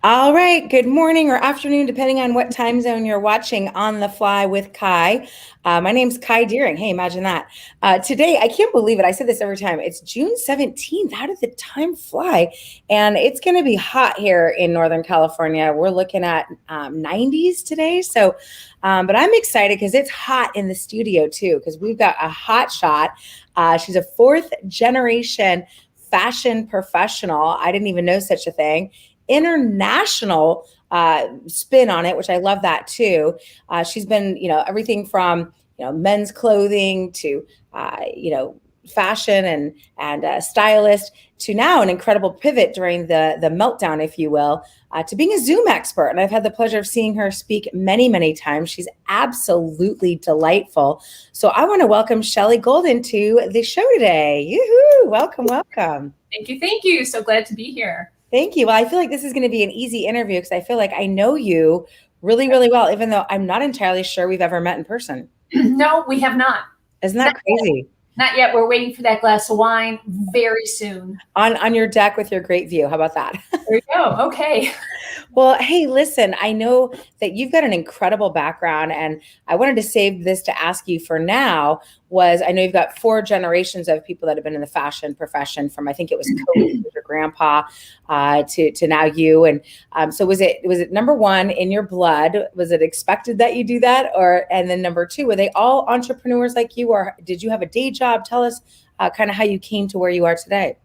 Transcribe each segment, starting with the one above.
All right. Good morning or afternoon, depending on what time zone you're watching On the Fly with Kai. My name's Kai Deering. Hey, imagine that. Today, I can't believe it. I said this every time. It's June 17th. How did the time fly? And it's going to be hot here in Northern California. We're looking at 90s today. But I'm excited because it's hot in the studio too, because we've got a hot shot. She's a fourth generation fashion professional. I didn't even know such a thing. International spin on it, which I love that too. She's been, everything from, men's clothing to, fashion and stylist to now an incredible pivot during the meltdown, if you will, to being a Zoom expert. And I've had the pleasure of seeing her speak many, many times. She's absolutely delightful. So I want to welcome Shelley Golden to the show today. Yoo-hoo! Welcome, welcome. Thank you. Thank you. So glad to be here. Thank you. Well, I feel like this is going to be an easy interview because I feel like I know you really, really well, even though I'm not entirely sure we've ever met in person. No, we have not. Isn't that crazy? Not yet. We're waiting for that glass of wine very soon. On your deck with your great view. How about that? There you go. Okay. Well, hey, listen, I know that you've got an incredible background, and I wanted to save this to ask you for now. I know you've got 4 generations of people that have been in the fashion profession, from I think it was Cody, your grandpa, to now you. And so was it number one in your blood? Was it expected that you do that, and then number 2, were they all entrepreneurs like you, or did you have a day job? Tell us kind of how you came to where you are today.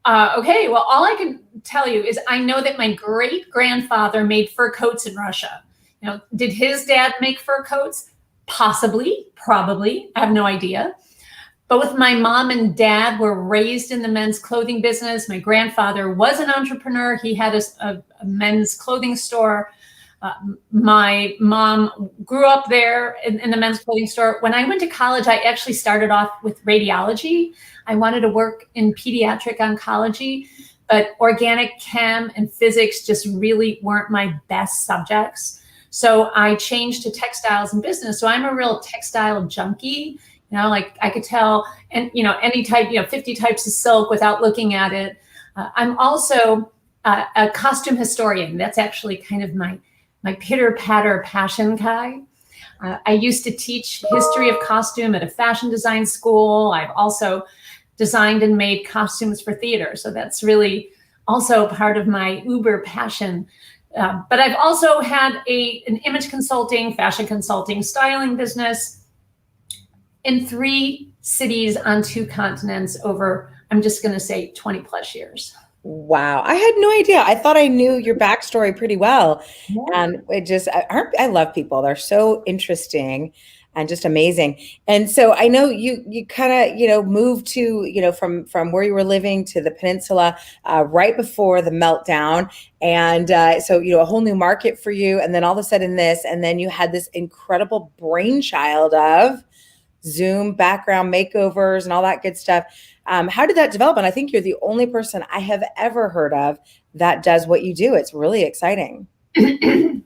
Okay. Well, all I can tell you is I know that my great grandfather made fur coats in Russia. Did his dad make fur coats? Possibly, probably. I have no idea. Both my mom and dad were raised in the men's clothing business. My grandfather was an entrepreneur. He had a men's clothing store. My mom grew up there in the men's clothing store. When I went to college, I actually started off with radiology. I wanted to work in pediatric oncology, but organic chem and physics just really weren't my best subjects. So I changed to textiles and business. So I'm a real textile junkie. Like I could tell, and any type, 50 types of silk without looking at it. I'm also a costume historian. That's actually kind of my pitter-patter passion, Kai. I used to teach history of costume at a fashion design school. I've also designed and made costumes for theater. So that's really also part of my uber passion. But I've also had an image consulting, fashion consulting, styling business in 3 cities on 2 continents over, I'm just going to say 20 plus years. Wow. I had no idea. I thought I knew your backstory pretty well. Yeah. And I love people. They're so interesting and just amazing. And so I know you kind of, moved to, from where you were living to the peninsula right before the meltdown. And so, a whole new market for you. And then all of a sudden and then you had this incredible brainchild of Zoom background makeovers and all that good stuff. How did that develop? And I think you're the only person I have ever heard of that does what you do. It's really exciting. I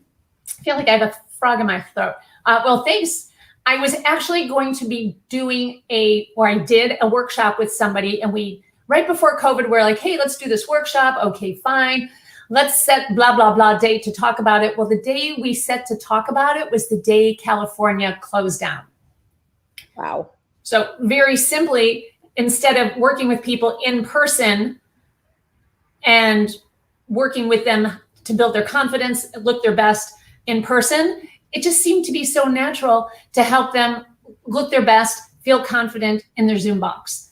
feel like I have a frog in my throat. Well, thanks. I was actually going to be doing I did a workshop with somebody, and right before COVID, we're like, hey, let's do this workshop. Okay, fine. Let's set blah, blah, blah date to talk about it. Well, the day we set to talk about it was the day California closed down. Wow. So very simply, instead of working with people in person and working with them to build their confidence, look their best in person, it just seemed to be so natural to help them look their best, feel confident in their Zoom box.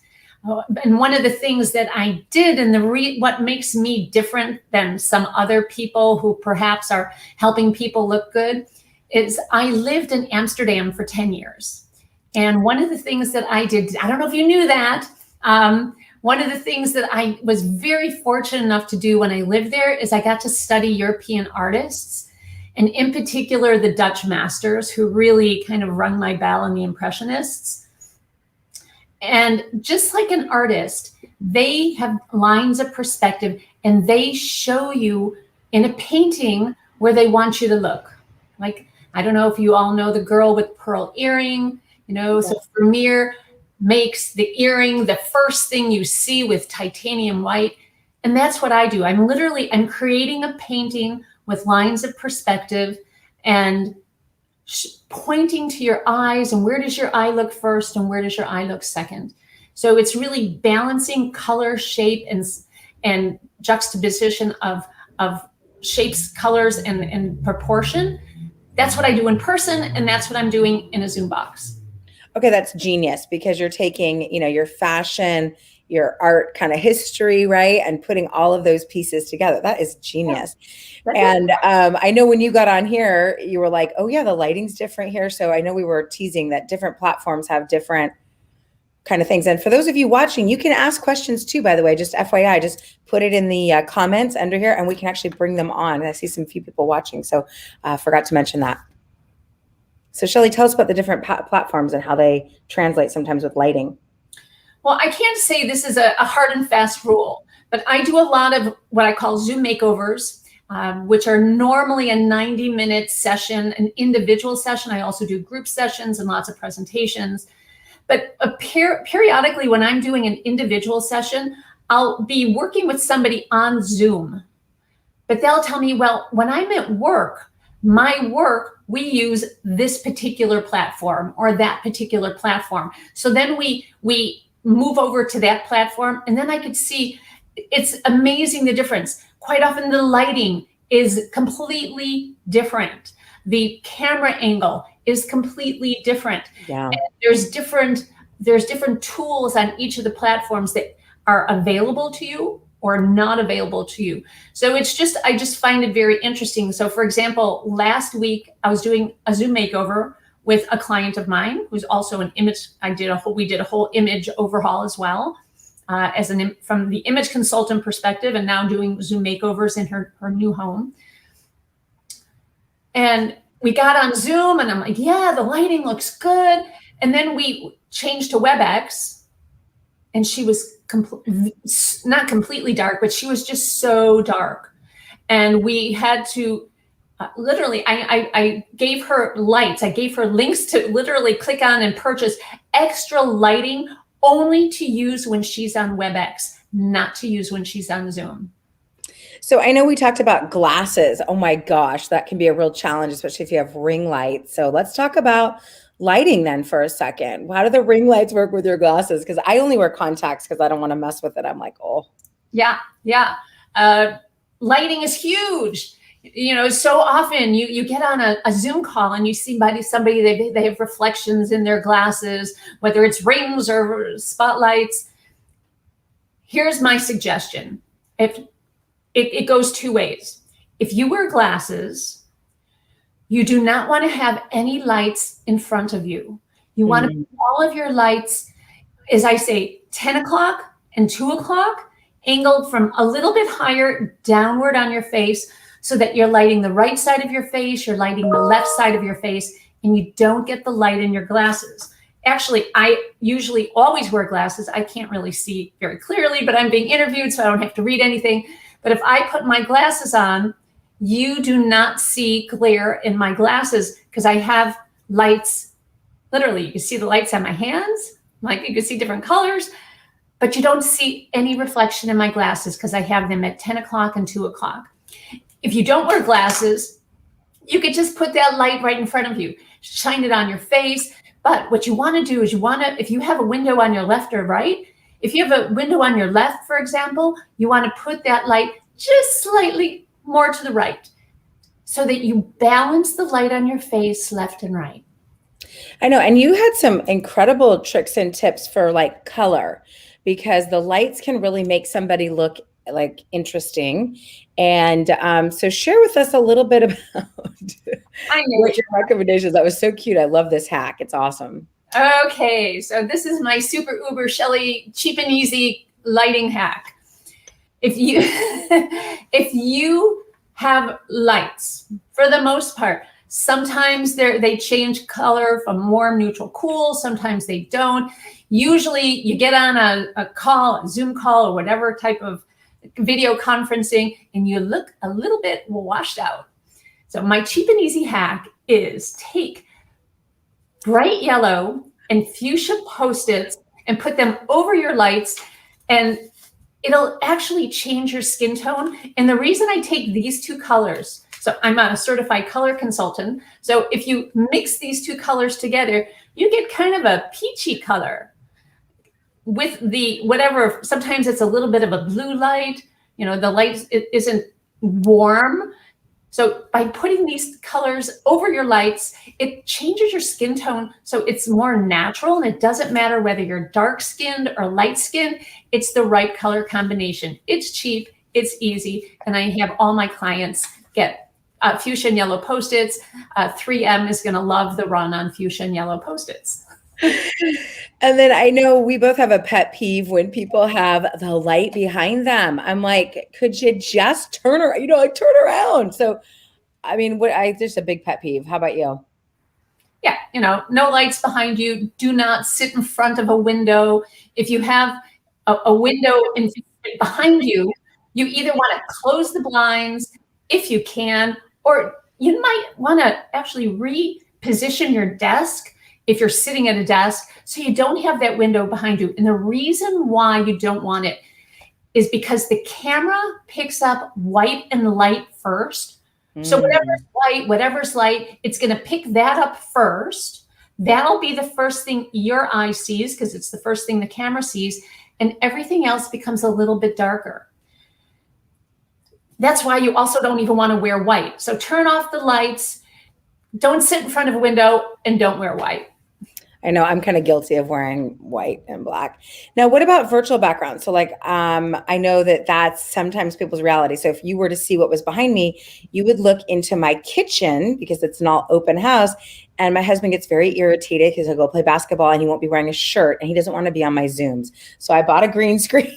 And one of the things that I did, and what makes me different than some other people who perhaps are helping people look good, is I lived in Amsterdam for 10 years. And one of the things that I did, I don't know if you knew that, one of the things that I was very fortunate enough to do when I lived there is I got to study European artists, and in particular, the Dutch masters, who really kind of rung my bell, and the Impressionists. And just like an artist, they have lines of perspective, and they show you in a painting where they want you to look. Like, I don't know if you all know the girl with pearl earring. So Vermeer makes the earring the first thing you see with titanium white. And that's what I do. I'm creating a painting with lines of perspective and pointing to your eyes, and where does your eye look first and where does your eye look second. So it's really balancing color, shape, and juxtaposition of shapes, colors, and proportion. That's what I do in person, and that's what I'm doing in a Zoom box. Okay, that's genius, because you're taking, your fashion, your art kind of history, right? And putting all of those pieces together. That is genius. Yeah, And I know when you got on here, you were like, oh yeah, the lighting's different here. So I know we were teasing that different platforms have different kind of things. And for those of you watching, you can ask questions too, by the way, just FYI, just put it in the comments under here and we can actually bring them on. And I see some few people watching, so forgot to mention that. So Shelley, tell us about the different platforms and how they translate sometimes with lighting. Well, I can't say this is a hard and fast rule, but I do a lot of what I call Zoom makeovers, which are normally a 90-minute session, an individual session. I also do group sessions and lots of presentations. But periodically when I'm doing an individual session, I'll be working with somebody on Zoom. But they'll tell me, well, when I'm at work, we use this particular platform or that particular platform. So then we move over to that platform, and then I could see, it's amazing the difference. Quite often the lighting is completely different. The camera angle is completely different. Yeah. And there's different tools on each of the platforms that are available to you or not available to you. So I just find it very interesting. So for example, last week I was doing a Zoom makeover with a client of mine who's also an image. We did a whole image overhaul as well, from the image consultant perspective, and now doing Zoom makeovers in her new home. And we got on Zoom and I'm like, yeah, the lighting looks good. And then we changed to WebEx, and she was not completely dark, but she was just so dark. And we had to literally, I gave her lights. I gave her links to literally click on and purchase extra lighting only to use when she's on WebEx, not to use when she's on Zoom. So I know we talked about glasses. Oh my gosh, that can be a real challenge, especially if you have ring lights. So let's talk about lighting then for a second. How do the ring lights work with your glasses? Because I only wear contacts because I don't want to mess with it. I'm like, oh. Yeah. Lighting is huge. So often you get on a Zoom call and you see somebody, they have reflections in their glasses, whether it's rings or spotlights. Here's my suggestion. It goes two ways. If you wear glasses, you do not want to have any lights in front of you. You want to put all of your lights, as I say, 10 o'clock and 2 o'clock, angled from a little bit higher downward on your face, so that you're lighting the right side of your face, you're lighting the left side of your face, and you don't get the light in your glasses. Actually, I usually always wear glasses. I can't really see very clearly, but I'm being interviewed, so I don't have to read anything. But if I put my glasses on, you do not see glare in my glasses because I have lights. Literally, you can see the lights on my hands, like you can see different colors, but you don't see any reflection in my glasses because I have them at 10 o'clock and 2 o'clock. If you don't wear glasses, you could just put that light right in front of you, shine it on your face. But what you want to do is if you have a window on your left or right, if you have a window on your left, for example, you want to put that light just slightly more to the right so that you balance the light on your face left and right. I know. And you had some incredible tricks and tips for like color, because the lights can really make somebody look like interesting. And so share with us a little bit about what your recommendations. That was so cute. I love this hack. It's awesome. Okay, so this is my super uber Shelley cheap and easy lighting hack. If you have lights, for the most part, sometimes they change color from warm, neutral, cool. Sometimes they don't. Usually you get on a call, a Zoom call, or whatever type of video conferencing, and you look a little bit washed out. So my cheap and easy hack is take bright yellow and fuchsia Post-its and put them over your lights. And it'll actually change your skin tone. And the reason I take these two colors, so I'm a certified color consultant. So if you mix these two colors together, you get kind of a peachy color with the whatever. Sometimes it's a little bit of a blue light, the light isn't warm. So by putting these colors over your lights, it changes your skin tone so it's more natural, and it doesn't matter whether you're dark skinned or light skinned, it's the right color combination. It's cheap, it's easy, and I have all my clients get fuchsia and yellow Post-its. 3M is gonna love the run on fuchsia and yellow Post-its. And then I know we both have a pet peeve when people have the light behind them. I'm like, could you just turn around, turn around? So, I mean, just a big pet peeve. How about you? Yeah, no lights behind you. Do not sit in front of a window. If you have a window behind you, you either want to close the blinds if you can, or you might want to actually reposition your desk if you're sitting at a desk, so you don't have that window behind you. And the reason why you don't want it is because the camera picks up white and light first. So whatever's light, it's going to pick that up first. That'll be the first thing your eye sees, because it's the first thing the camera sees, and everything else becomes a little bit darker. That's why you also don't even want to wear white. So turn off the lights, don't sit in front of a window, and don't wear white. I know I'm kind of guilty of wearing white and black. Now, what about virtual backgrounds? So I know that that's sometimes people's reality. So if you were to see what was behind me, you would look into my kitchen, because it's an all open house. And my husband gets very irritated because he'll go play basketball and he won't be wearing a shirt and he doesn't want to be on my Zooms. So I bought a green screen.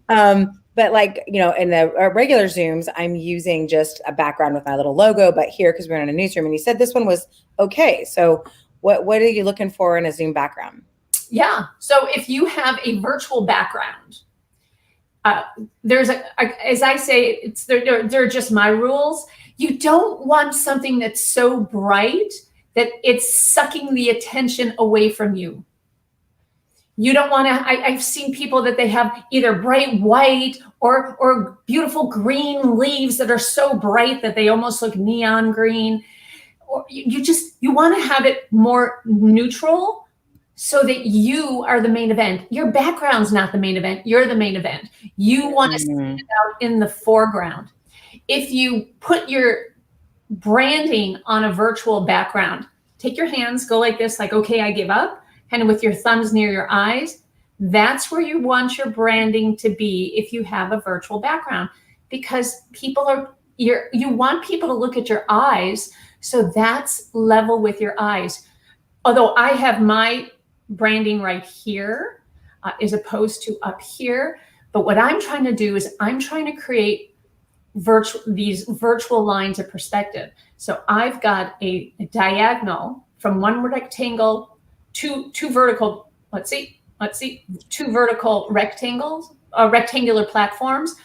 But in the regular Zooms, I'm using just a background with my little logo. But here, because we're in a newsroom, and he said this one was okay. So what are you looking for in a Zoom background? Yeah. So if you have a virtual background, there's as I say, they're just my rules. You don't want something that's so bright that it's sucking the attention away from you. You don't want to, I've seen people that they have either bright white or beautiful green leaves that are so bright that they almost look neon green. Or you want to have it more neutral so that you are the main event. Your background's not the main event. You're the main event. You want to stand out in the foreground. If you put your branding on a virtual background, take your hands, go like this, like, okay, I give up, kind of with your thumbs near your eyes. That's where you want your branding to be if you have a virtual background, because you want people to look at your eyes. So that's level with your eyes. Although I have my branding right here as opposed to up here. But what I'm trying to do is I'm trying to create these virtual lines of perspective. So I've got a diagonal from one rectangle, two vertical, two vertical rectangles, rectangular platforms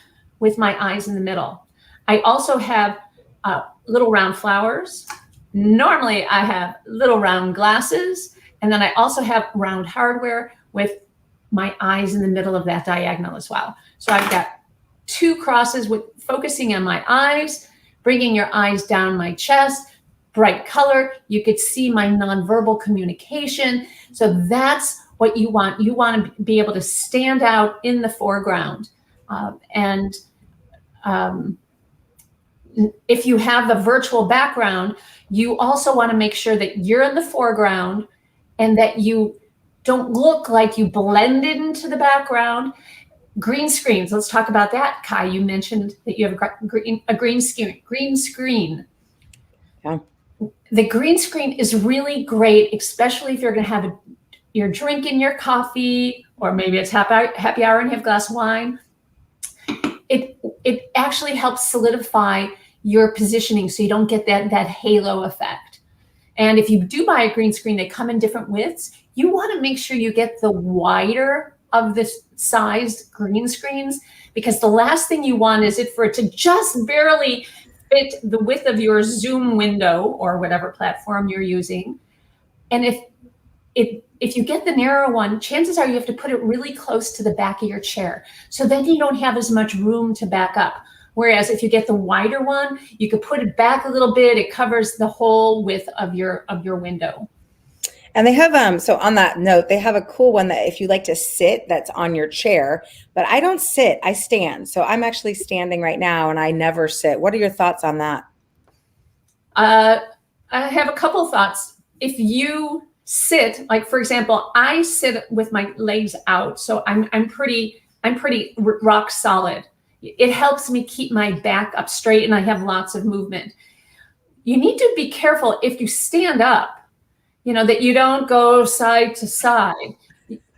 with my eyes in the middle. I also have little round flowers. Normally I have little round glasses, and then I also have round hardware with my eyes in the middle of that diagonal as well. So I've got two crosses with focusing on my eyes, bringing your eyes down my chest, bright color. You could see my nonverbal communication. So that's what you want. You want to be able to stand out in the foreground. If you have the virtual background, you also want to make sure that you're in the foreground and that you don't look like you blended into the background. Green screens, let's talk about that. Kai, you mentioned that you have a green screen. Yeah. The green screen is really great, especially if you're going to have your drink in your coffee, or maybe it's happy hour and you have a glass of wine. It actually helps solidify your positioning so you don't get that halo effect. And if you do buy a green screen, they come in different widths. You want to make sure you get the wider of the sized green screens, because the last thing you want is for it to just barely fit the width of your Zoom window or whatever platform you're using. And if if you get the narrow one, chances are you have to put it really close to the back of your chair. So then you don't have as much room to back up. Whereas if you get the wider one, you could put it back a little bit. It covers the whole width of your window. And they have, so on that note, they have a cool one that if you like to sit, that's on your chair, but I don't sit, I stand. So I'm actually standing right now and I never sit. What are your thoughts on that? I have a couple thoughts. If you sit, like for example, I sit with my legs out, so I'm pretty rock solid. It helps me keep my back up straight and I have lots of movement. You need to be careful if you stand up, that you don't go side to side.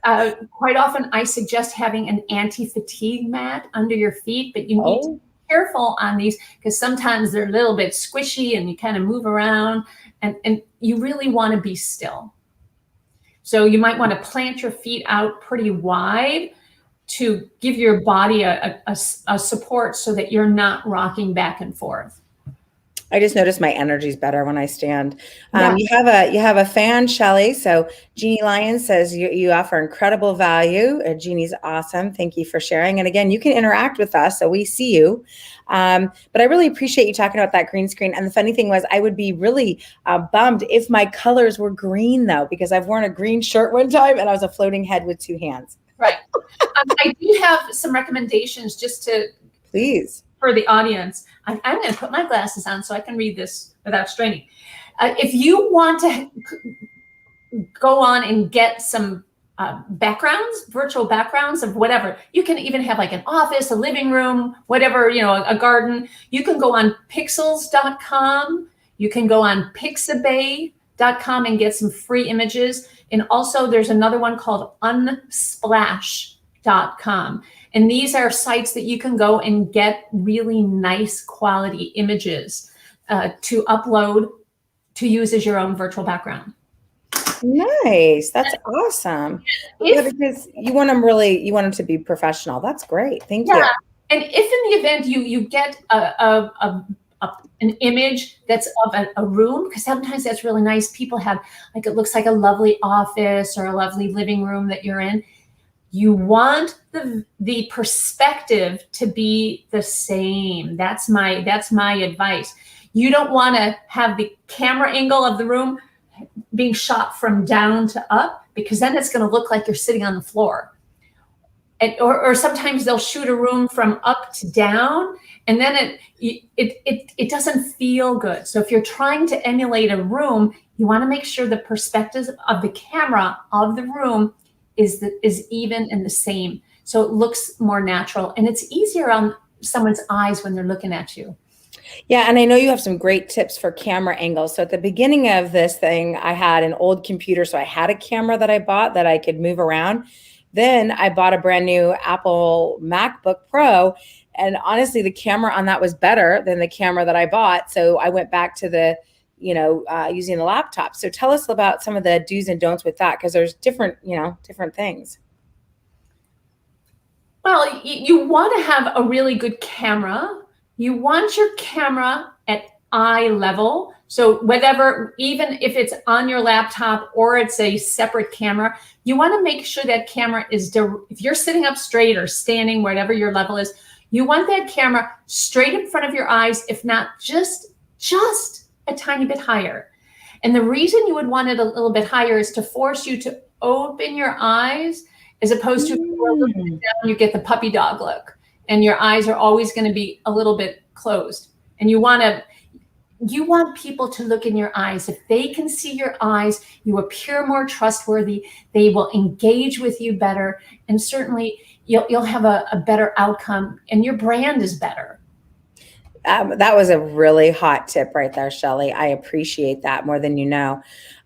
Quite often I suggest having an anti-fatigue mat under your feet, but you need to be careful on these because sometimes they're a little bit squishy and you kind of move around and you really want to be still. So you might want to plant your feet out pretty wide to give your body a support so that you're not rocking back and forth. I just noticed my energy's better when I stand. Yeah. You have a fan, Shelley. So Jeannie Lyons says you offer incredible value. Jeannie's awesome. Thank you for sharing. And again, you can interact with us, so we see you. But I really appreciate you talking about that green screen. And the funny thing was, I would be really bummed if my colors were green, though, because I've worn a green shirt one time and I was a floating head with two hands. Right. I do have some recommendations just to please for the audience. I'm going to put my glasses on so I can read this without straining. If you want to go on and get some backgrounds, virtual backgrounds of whatever, you can even have like an office, a living room, whatever, a garden. You can go on pixels.com. You can go on pixabay.com and get some free images. And also there's another one called unsplash.com. And these are sites that you can go and get really nice quality images to upload to use as your own virtual background. Nice. That's awesome. Because you want them to be professional. That's great. Thank you. And if in the event you get an image that's of a room, because sometimes that's really nice. People have, like, it looks like a lovely office or a lovely living room that you're in. You want the perspective to be the same. That's my advice. You don't want to have the camera angle of the room being shot from down to up, because then it's going to look like you're sitting on the floor. Or sometimes they'll shoot a room from up to down, and then it doesn't feel good. So if you're trying to emulate a room, you want to make sure the perspective of the camera of the room is even and the same, so it looks more natural and it's easier on someone's eyes when they're looking at you. Yeah, and I know you have some great tips for camera angles. So at the beginning of this thing, I had an old computer, so I had a camera that I bought that I could move around. Then I bought a brand new Apple MacBook Pro, and honestly, the camera on that was better than the camera that I bought. So I went back to the using the laptop. So tell us about some of the do's and don'ts with that, because there's different things. Well, you want to have a really good camera. You want your camera at eye level. So even if it's on your laptop or it's a separate camera, you want to make sure that camera is, if you're sitting up straight or standing, whatever your level is, you want that camera straight in front of your eyes, if not just a tiny bit higher. And the reason you would want it a little bit higher is to force you to open your eyes, as opposed to if you go a little bit down, you get the puppy dog look, and your eyes are always going to be a little bit closed. And you want people to look in your eyes. If they can see your eyes, you appear more trustworthy. They will engage with you better, and certainly you'll have a better outcome, and your brand is better. That was a really hot tip right there, Shelley. I appreciate that more than you know.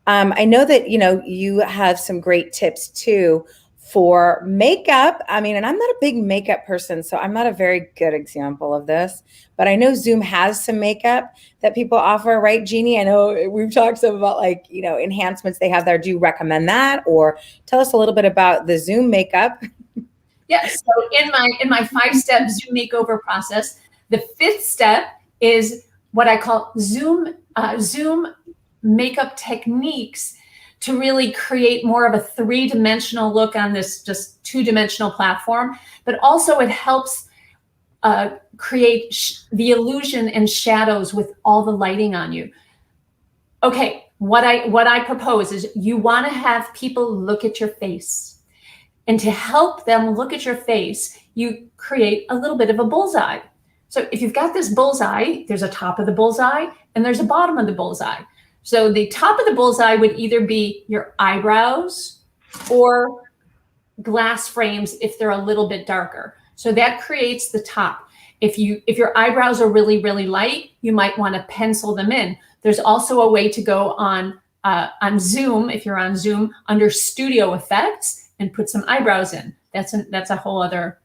I know that, you have some great tips too for makeup. I mean, and I'm not a big makeup person, so I'm not a very good example of this, but I know Zoom has some makeup that people offer, right, Jeannie? I know we've talked some about enhancements they have there. Do you recommend that? Or tell us a little bit about the Zoom makeup. Yes. So in my 5-step Zoom makeover process, the 5th step is what I call Zoom makeup techniques to really create more of a three-dimensional look on this just two-dimensional platform, but also it helps create the illusion and shadows with all the lighting on you. Okay, what I propose is you want to have people look at your face. And to help them look at your face, you create a little bit of a bullseye. So if you've got this bullseye, there's a top of the bullseye and there's a bottom of the bullseye. So the top of the bullseye would either be your eyebrows or glass frames if they're a little bit darker. So that creates the top. If your eyebrows are really, really light, you might want to pencil them in. There's also a way to go on Zoom, if you're on Zoom, under Studio Effects and put some eyebrows in. That's a whole other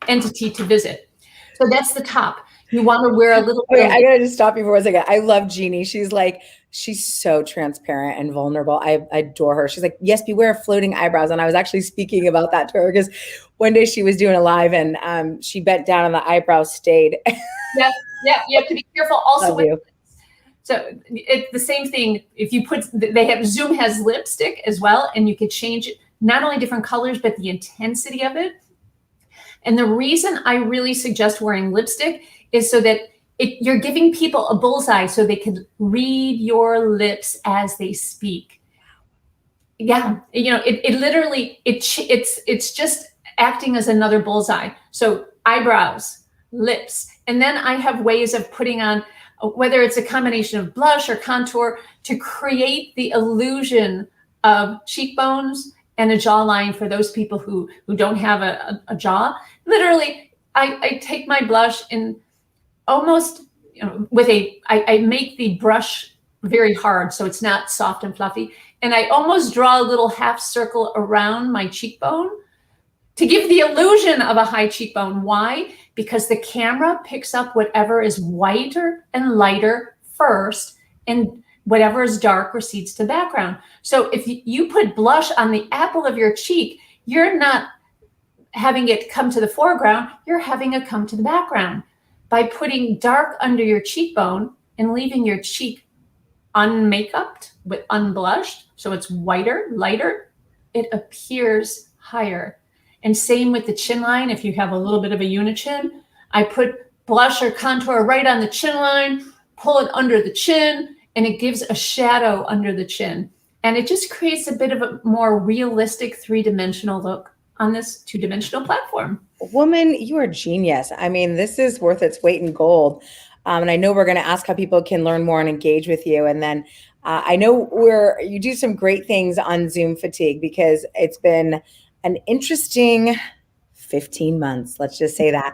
entity to visit. So that's the top. You want to wear a little bit. Wait, I gotta just stop you for a second. I love Jeannie. She's so transparent and vulnerable. I adore her. She's like, yes, beware of floating eyebrows. And I was actually speaking about that to her because one day she was doing a live and she bent down and the eyebrows stayed. Yeah, you have to be careful also with so it's the same thing. If you Zoom has lipstick as well, and you could change not only different colors, but the intensity of it. And the reason I really suggest wearing lipstick is so that you're giving people a bullseye so they can read your lips as they speak. Yeah, it literally, it's just acting as another bullseye. So eyebrows, lips, and then I have ways of putting on, whether it's a combination of blush or contour, to create the illusion of cheekbones and a jawline for those people who don't have a jaw. Literally, I take my blush and almost, I make the brush very hard so it's not soft and fluffy. And I almost draw a little half circle around my cheekbone to give the illusion of a high cheekbone. Why? Because the camera picks up whatever is whiter and lighter first, and whatever is dark recedes to the background. So if you put blush on the apple of your cheek, you're not having it come to the foreground, you're having it come to the background. By putting dark under your cheekbone and leaving your cheek unmakeuped with unblushed, so it's whiter, lighter, it appears higher. And same with the chin line. If you have a little bit of a unichin, I put blush or contour right on the chin line, pull it under the chin, and it gives a shadow under the chin. And it just creates a bit of a more realistic three-dimensional look on this two-dimensional platform. Woman, you are genius. I mean, this is worth its weight in gold. And I know we're going to ask how people can learn more and engage with you. And then I know you do some great things on Zoom fatigue, because it's been an interesting 15 months. Let's just say that.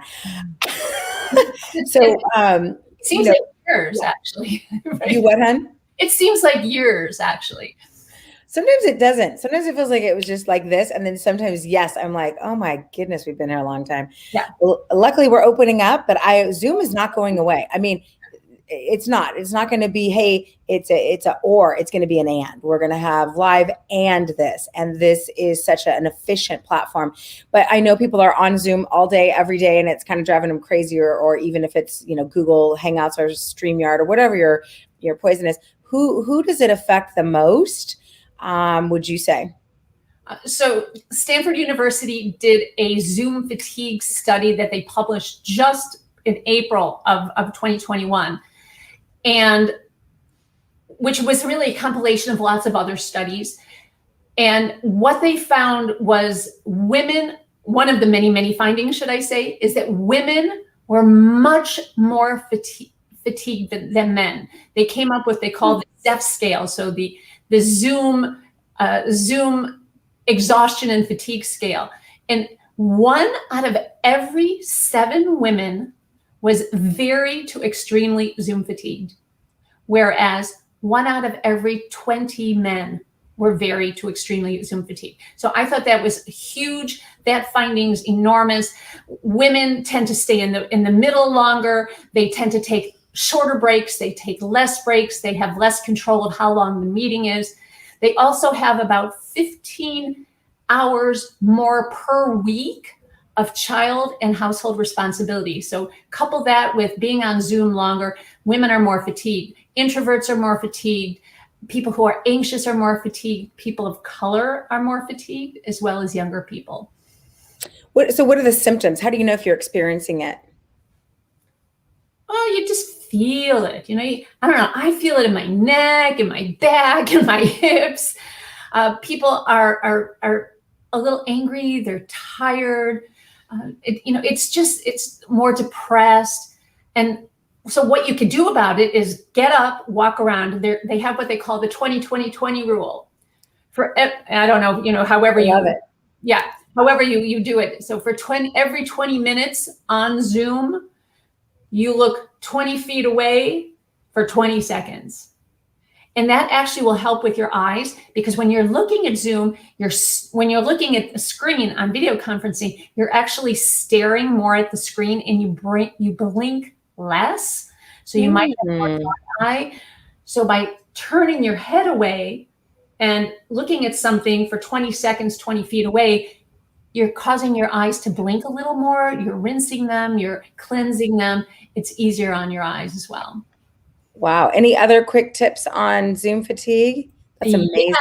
So it seems like years, actually. Right? You what, hun? It seems like years, actually. Sometimes it doesn't. Sometimes it feels like it was just like this. And then sometimes, yes, I'm like, oh my goodness, we've been here a long time. Yeah. Well, luckily we're opening up, but Zoom is not going away. I mean, it's not going to be, hey, it's going to be an and. We're going to have live and this. And this is such an efficient platform. But I know people are on Zoom all day, every day, and it's kind of driving them crazy, or even if it's, Google Hangouts or StreamYard or whatever your poison is. Who does it affect the most, would you say? So Stanford University did a Zoom fatigue study that they published just in April of 2021. And which was really a compilation of lots of other studies. And what they found was women, one of the many, many findings, should I say, is that women were much more fatigued than men. They came up with, they called the Zeph scale. So the Zoom exhaustion and fatigue scale. And 1 out of every 7 women was very to extremely Zoom fatigued, whereas 1 out of every 20 men were very to extremely Zoom fatigued. So I thought that was huge. That finding's enormous. Women tend to stay in the middle longer. They tend to take shorter breaks. They take less breaks. They have less control of how long the meeting is. They also have about 15 hours more per week of child and household responsibility. So couple that with being on Zoom longer, women are more fatigued. Introverts are more fatigued. People who are anxious are more fatigued. People of color are more fatigued, as well as younger people. So what are the symptoms? How do you know if you're experiencing it? Oh, you just feel it. I don't know. I feel it in my neck, in my back, in my hips. People are a little angry. They're tired. It's more depressed. And so what you could do about it is get up, walk around. They have what they call the 20-20-20 rule. I don't know, however you love it. Yeah, however you do it. So for every 20 minutes on Zoom, you look 20 feet away for 20 seconds. And that actually will help with your eyes, because when you're looking at Zoom, when you're looking at the screen on video conferencing, you're actually staring more at the screen, and you blink less. So you might have more dry eye. So by turning your head away and looking at something for 20 seconds, 20 feet away, you're causing your eyes to blink a little more. You're rinsing them, you're cleansing them. It's easier on your eyes as well. Wow. Any other quick tips on Zoom fatigue? That's amazing.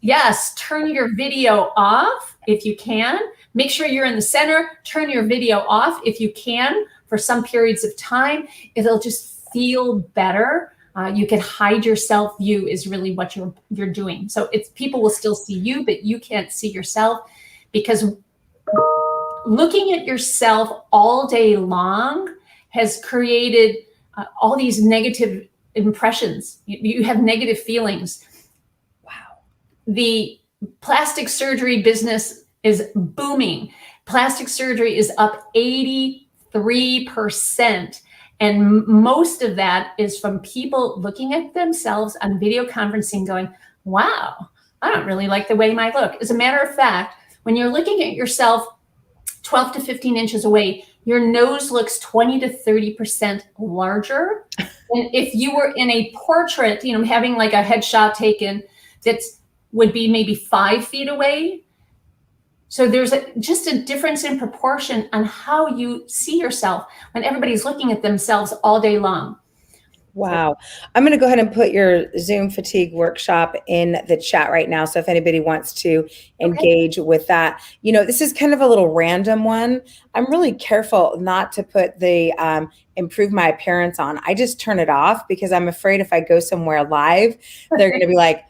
Yes. Turn your video off if you can. Make sure you're in the center. Turn your video off if you can for some periods of time. It'll just feel better. You can hide your self view is really what you're doing. So people will still see you, but you can't see yourself, because looking at yourself all day long has created all these negative impressions. You have negative feelings. Wow. The plastic surgery business is booming. Plastic surgery is up 83%. And most of that is from people looking at themselves on video conferencing going, wow, I don't really like the way I look. As a matter of fact, when you're looking at yourself 12 to 15 inches away, your nose looks 20 to 30% larger. And if you were in a portrait, having like a headshot taken that would be maybe 5 feet away. So there's just a difference in proportion on how you see yourself when everybody's looking at themselves all day long. Wow. I'm going to go ahead and put your Zoom fatigue workshop in the chat right now. So if anybody wants to engage with that, this is kind of a little random one. I'm really careful not to put the improve my appearance on. I just turn it off, because I'm afraid if I go somewhere live, they're going to be like,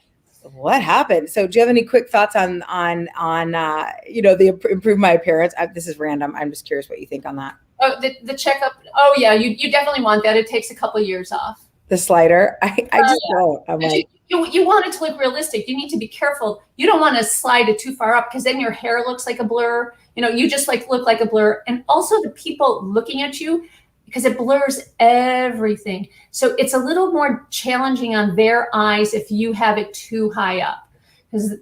what happened? So do you have any quick thoughts on the improve my appearance? This is random. I'm just curious what you think on that. Oh, the checkup. Oh yeah, you definitely want that. It takes a couple of years off. The slider. I just don't. I'm like, you want it to look realistic. You need to be careful. You don't want to slide it too far up, because then your hair looks like a blur. You just look like a blur. And also the people looking at you, because it blurs everything. So it's a little more challenging on their eyes if you have it too high up, because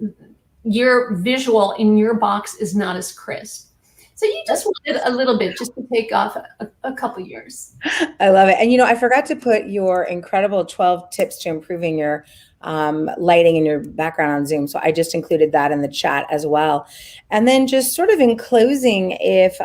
your visual in your box is not as crisp. So you just wanted a little bit, just to take off a couple years. I love it. And, I forgot to put your incredible 12 tips to improving your lighting and your background on Zoom. So I just included that in the chat as well. And then just sort of in closing, if,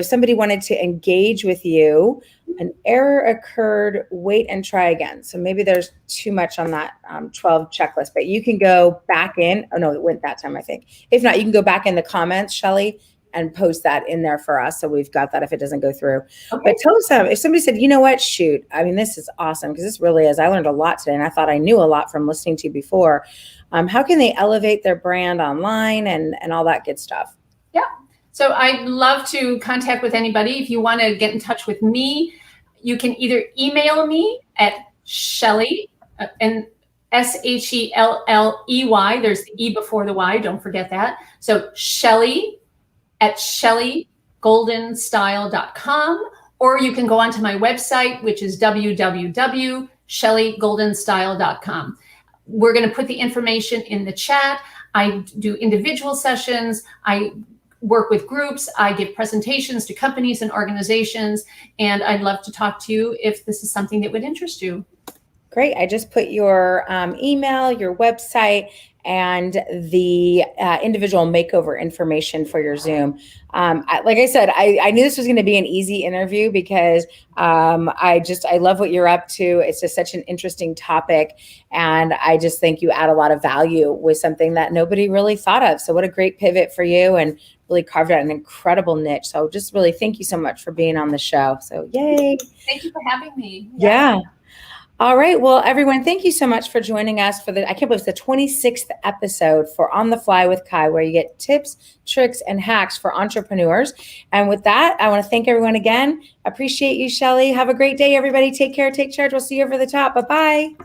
somebody wanted to engage with you, an error occurred, wait and try again. So maybe there's too much on that 12 checklist, but you can go back in. Oh, no, it went that time, I think. If not, you can go back in the comments, Shelley, and post that in there for us. So we've got that if it doesn't go through. Okay. But tell us, if somebody said, shoot, this is awesome, because this really is, I learned a lot today, and I thought I knew a lot from listening to you before. How can they elevate their brand online and all that good stuff? Yeah. So I'd love to contact with anybody. If you want to get in touch with me, you can either email me at Shelley, and Shelley, there's the E before the Y, don't forget that. So Shelley at shelleygoldenstyle.com, or you can go onto my website, which is www.shelleygoldenstyle.com. We're going to put the information in the chat. I do individual sessions. I work with groups. I give presentations to companies and organizations, and I'd love to talk to you if this is something that would interest you. Great. I just put your email, your website, and the individual makeover information for your Zoom. Like I said, I knew this was going to be an easy interview because I love what you're up to. It's just such an interesting topic. And I just think you add a lot of value with something that nobody really thought of. So what a great pivot for you, and really carved out an incredible niche. So just really thank you so much for being on the show. So yay. Thank you for having me. Yeah. All right. Well, everyone, thank you so much for joining us for I can't believe it's the 26th episode for On the Fly with Kai, where you get tips, tricks, and hacks for entrepreneurs. And with that, I want to thank everyone again. Appreciate you, Shelley. Have a great day, everybody. Take care. Take charge. We'll see you over the top. Bye-bye.